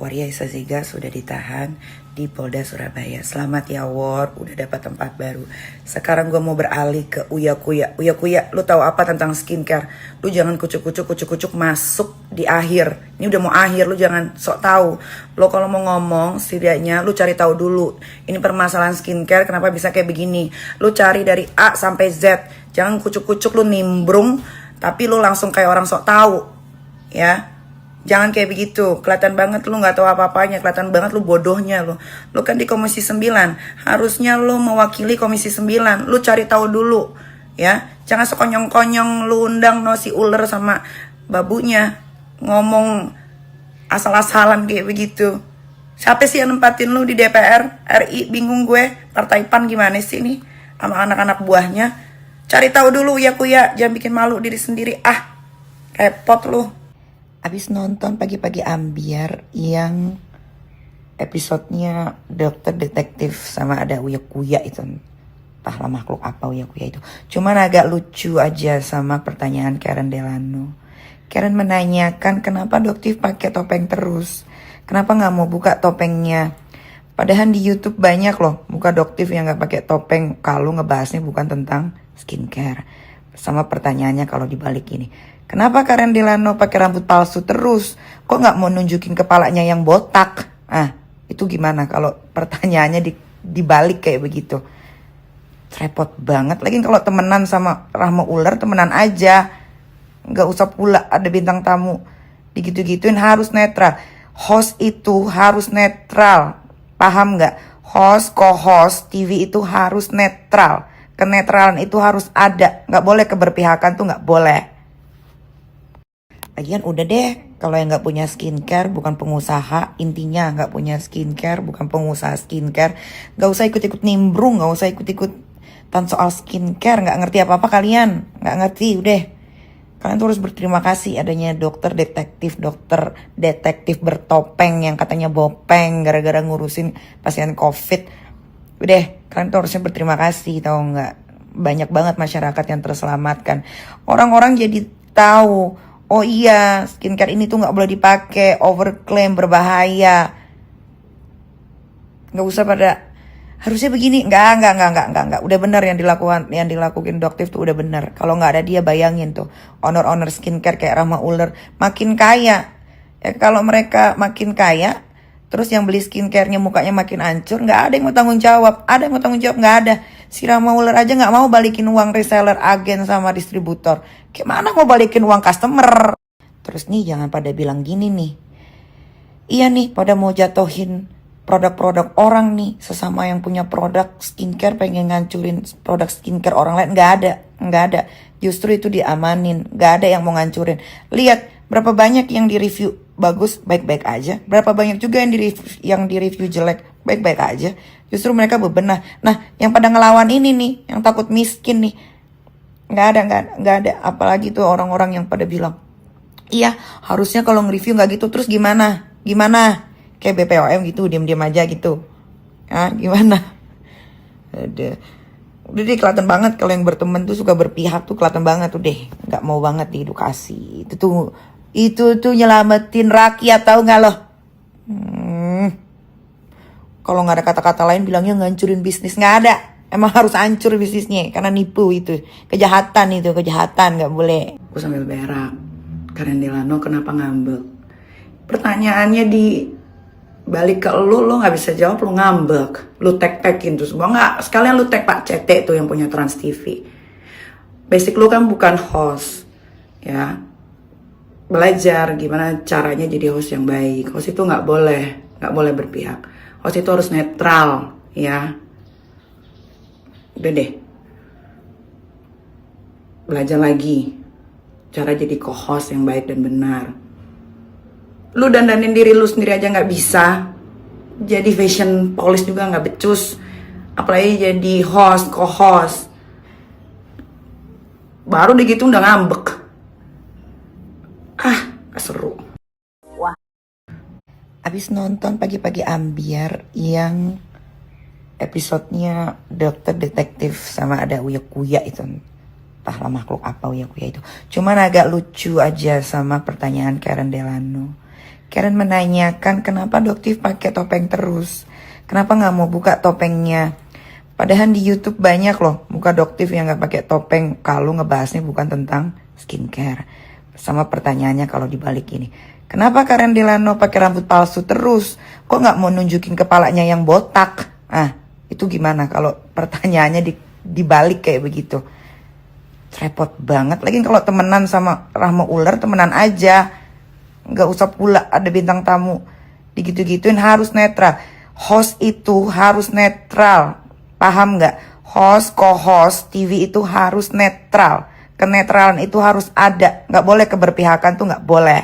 Waria Isaziga sudah ditahan di Polda Surabaya. Selamat ya War, udah dapat tempat baru. Sekarang gue mau beralih ke Uya Kuya. Uya Kuya, lu tahu apa tentang skincare? Lu jangan kucuk-kucuk masuk di akhir. Ini udah mau akhir, lu jangan sok tahu. Lu kalau mau ngomong, setidaknya lu cari tahu dulu. Ini permasalahan skincare kenapa bisa kayak begini. Lu cari dari A sampai Z. Jangan kucuk-kucuk lu nimbrung, tapi lu langsung kayak orang sok tahu. Ya. Jangan kayak begitu, kelihatan banget lu gak tahu apa-apanya, kelihatan banget lu bodohnya lu. Lu kan di Komisi 9, harusnya lu mewakili Komisi 9, lu cari tahu dulu, ya. Jangan sekonyong-konyong lu undang si ular sama babunya, ngomong asal-asalan kayak begitu. Siapa sih yang nempatin lu di DPR RI, bingung gue, Partai PAN gimana sih nih, sama anak-anak buahnya. Cari tahu dulu ya Kuya, jangan bikin malu diri sendiri, repot lu. Abis nonton pagi-pagi ambiar yang episodenya dokter detektif sama ada Uya Kuya itu. Entahlah makhluk apa Uya Kuya itu. Cuman agak lucu aja sama pertanyaan Karen Delano. Karen menanyakan kenapa Doktif pakai topeng terus. Kenapa gak mau buka topengnya. Padahal di YouTube banyak loh muka Doktif yang gak pakai topeng. Kalau ngebahasnya bukan tentang skincare. Sama pertanyaannya kalau dibalik ini. Kenapa Karen Delano pakai rambut palsu terus? Kok nggak mau nunjukin kepalanya yang botak? Itu gimana kalau pertanyaannya dibalik kayak begitu? Repot banget. Lagi kalau temenan sama Rahma Ular, temenan aja. Nggak usah pula ada bintang tamu. Digitu-gituin harus netral. Host itu harus netral. Paham nggak? Host, co-host, TV itu harus netral. Kenetralan itu harus ada. Nggak boleh keberpihakan tuh nggak boleh. Lagian udah deh, kalau yang gak punya skincare bukan pengusaha, intinya gak punya skincare bukan pengusaha skincare, gak usah ikut-ikut nimbrung, gak usah ikut-ikutan soal skincare, gak ngerti apa-apa kalian, gak ngerti, udah. Kalian tuh harus berterima kasih adanya dokter detektif bertopeng yang katanya bopeng gara-gara ngurusin pasien COVID. Udah, kalian tuh harusnya berterima kasih, tau gak? Banyak banget masyarakat yang terselamatkan. Orang-orang jadi tahu, oh iya, skincare ini tuh gak boleh dipakai, overclaim, berbahaya. Gak usah pada, harusnya begini. Enggak. Udah bener yang dilakuin Doktif tuh udah bener. Kalau gak ada dia bayangin tuh, owner skincare kayak Rahma Ular makin kaya. Ya kalau mereka makin kaya, terus yang beli skincare-nya mukanya makin hancur, gak ada yang mau tanggung jawab. Ada yang mau tanggung jawab? Gak ada. Si Rahma Ular aja gak mau balikin uang reseller, agen sama distributor. Gimana mau balikin uang customer? Terus nih jangan pada bilang gini nih. Iya nih pada mau jatuhin produk-produk orang nih. Sesama yang punya produk skincare pengen ngancurin produk skincare orang lain. Gak ada. Justru itu diamanin. Gak ada yang mau ngancurin. Lihat berapa banyak yang di-review bagus, baik-baik aja. Berapa banyak juga yang di-review jelek, baik-baik aja. Justru mereka bebenah. Nah yang pada ngelawan ini nih, yang takut miskin nih. Gak ada. Apalagi tuh orang-orang yang pada bilang, iya harusnya kalau nge-review gak gitu. Terus gimana? Kayak BPOM gitu, diam-diam aja gitu. Gimana? Udah deh kelihatan banget kalau yang berteman tuh suka berpihak tuh kelihatan banget tuh deh. Gak mau banget diedukasi. Itu tuh nyelamatin rakyat, tahu gak lo? Kalau gak ada kata-kata lain bilangnya ngancurin bisnis. Gak ada. Emang harus hancur bisnisnya karena nipu itu. Kejahatan, gak boleh. Aku sambil berak. Karen Delano kenapa ngambek? Pertanyaannya di balik ke lu gak bisa jawab, lu ngambek. Lu tag-tagin tuh semua. Nggak, sekalian lu tag Pak Cete tuh yang punya Trans TV. Basic lu kan bukan host. Ya. Belajar gimana caranya jadi host yang baik. Host itu gak boleh berpihak. Host itu harus netral. Ya. Udah deh. Belajar lagi cara jadi co-host yang baik dan benar. Lu dandanin diri lu sendiri aja gak bisa. Jadi fashion police juga gak becus. Apalagi jadi host, co-host. Baru deh gitu udah ngambek. Gak seru. Wah. Abis nonton pagi-pagi ambiar yang episodenya dokter detektif sama ada Uya Kuya itu. Entahlah makhluk apa Uya Kuya itu. Cuman agak lucu aja sama pertanyaan Karen Delano. Karen menanyakan kenapa Doktif pakai topeng terus. Kenapa nggak mau buka topengnya? Padahal di YouTube banyak loh muka Doktif yang nggak pakai topeng kalau ngebahasnya bukan tentang skincare. Sama pertanyaannya kalau dibalik ini. Kenapa Karen Delano pakai rambut palsu terus? Kok nggak mau nunjukin kepalanya yang botak? Ah, itu gimana kalau pertanyaannya dibalik kayak begitu? Repot banget. Lagi kalau temenan sama Rahma Uler, temenan aja. Nggak usah pula ada bintang tamu. Digitu-gituin, harus netral. Host itu harus netral. Paham nggak? Host, co-host, TV itu harus netral. Kenetralan itu harus ada. Nggak boleh keberpihakan tuh nggak boleh.